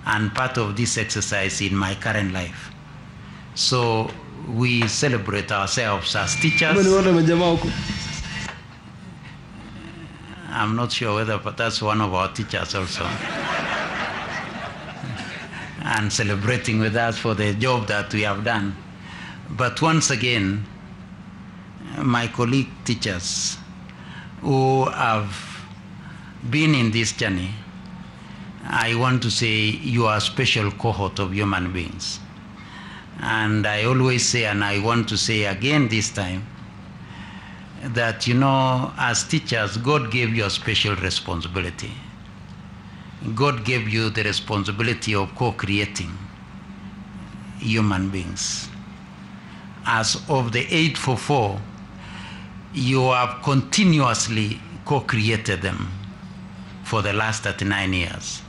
and part of this exercise in my current life. So we celebrate ourselves as teachers. I'm not sure whether, but that's one of our teachers also. And celebrating with us for the job that we have done. But once again, my colleague teachers who have been in this journey, I want to say you are a special cohort of human beings. And I always say, and I want to say again this time, that, you know, as teachers, God gave you a special responsibility. God gave you the responsibility of co-creating human beings. As of the 844, you have continuously co-created them for the last 39 years.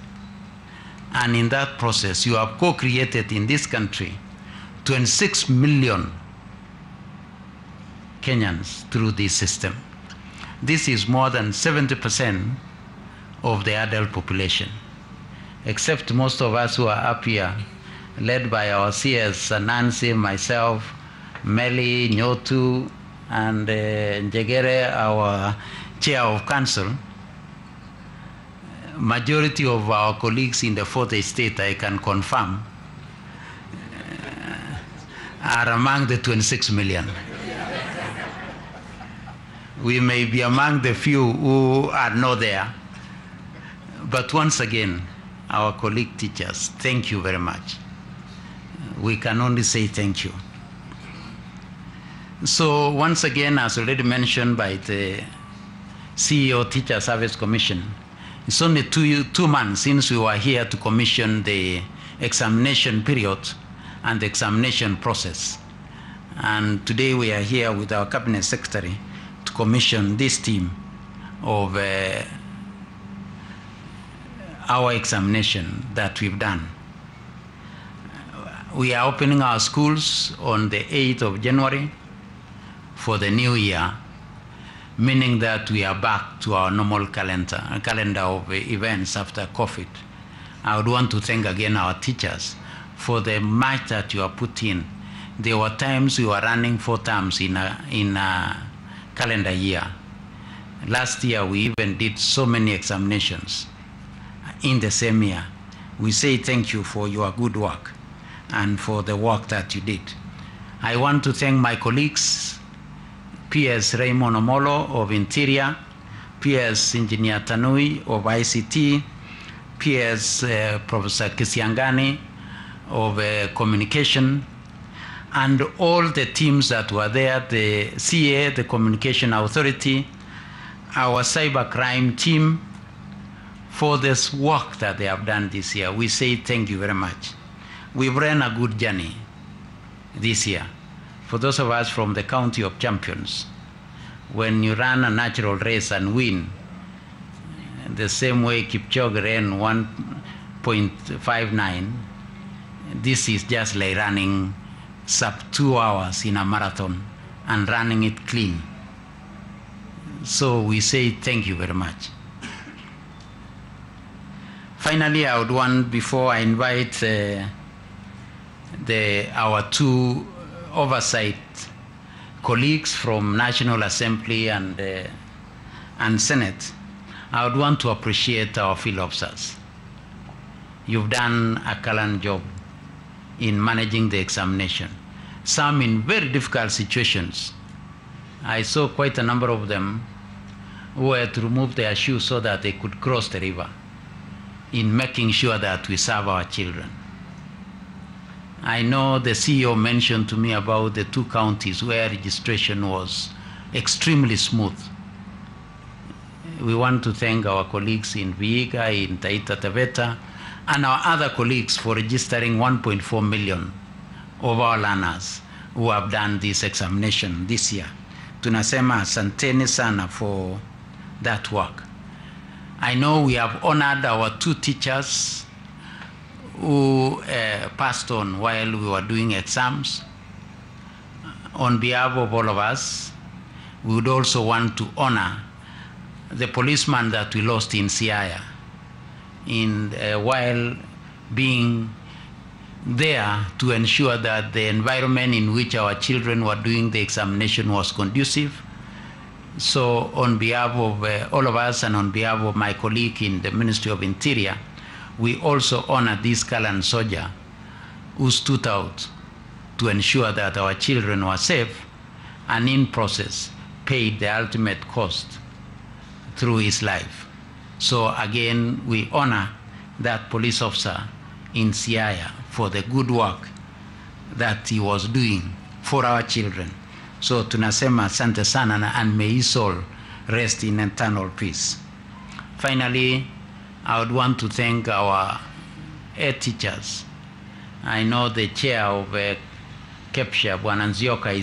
And in that process, you have co-created in this country 26 million Kenyans through this system. This is more than 70% of the adult population, except most of us who are up here, led by our CS, Nancy, myself, Meli, Nyotu, and Njegere, our chair of council. Majority of our colleagues in the fourth estate, I can confirm, are among the 26 million. We may be among the few who are not there. But once again, our colleague teachers, thank you very much. We can only say thank you. So once again, as already mentioned by the CEO Teacher Service Commission, it's only two months since we were here to commission the examination period and the examination process. And today we are here with our Cabinet Secretary to commission this team of our examination that we've done. We are opening our schools on the 8th of January for the new year, meaning that we are back to our normal calendar of events after COVID. I would want to thank again our teachers for the much that you have put in. There were times we were running 4 terms in a calendar year. Last year we even did so many examinations in the same year. We say thank you for your good work and for the work that you did. I want to thank my colleagues, PS Raymond Omolo of Interior, PS Engineer Tanui of ICT, PS Professor Kisiangani of Communication, and all the teams that were there, the CA, the Communication Authority, our cybercrime team, for this work that they have done this year. We say thank you very much. We've ran a good journey this year. For those of us from the County of Champions, when you run a natural race and win, the same way Kipchoge ran 1.59, this is just like running sub 2 hours in a marathon and running it clean. So we say thank you very much. Finally, I would want, before I invite our 2 oversight colleagues from National Assembly and Senate, I would want to appreciate our field officers. You've done a gallant job in managing the examination, some in very difficult situations. I saw quite a number of them who had to remove their shoes so that they could cross the river, in making sure that we serve our children. I know the CEO mentioned to me about the 2 counties where registration was extremely smooth. We want to thank our colleagues in Vihiga, in Taita Taveta, and our other colleagues for registering 1.4 million of our learners who have done this examination this year. Tunasema asanteni sana for that work. I know we have honored our 2 teachers who passed on while we were doing exams. On behalf of all of us, we would also want to honor the policeman that we lost in Siaya while being there to ensure that the environment in which our children were doing the examination was conducive. So on behalf of all of us and on behalf of my colleague in the Ministry of Interior, we also honor this gallant soldier who stood out to ensure that our children were safe and in process paid the ultimate cost through his life. So again, we honor that police officer in Siaya for the good work that he was doing for our children. So tunasema asante sana, and may his soul rest in eternal peace. Finally, I would want to thank our head teachers. I know the chair of KEPSHA, Bwana Nzioka, is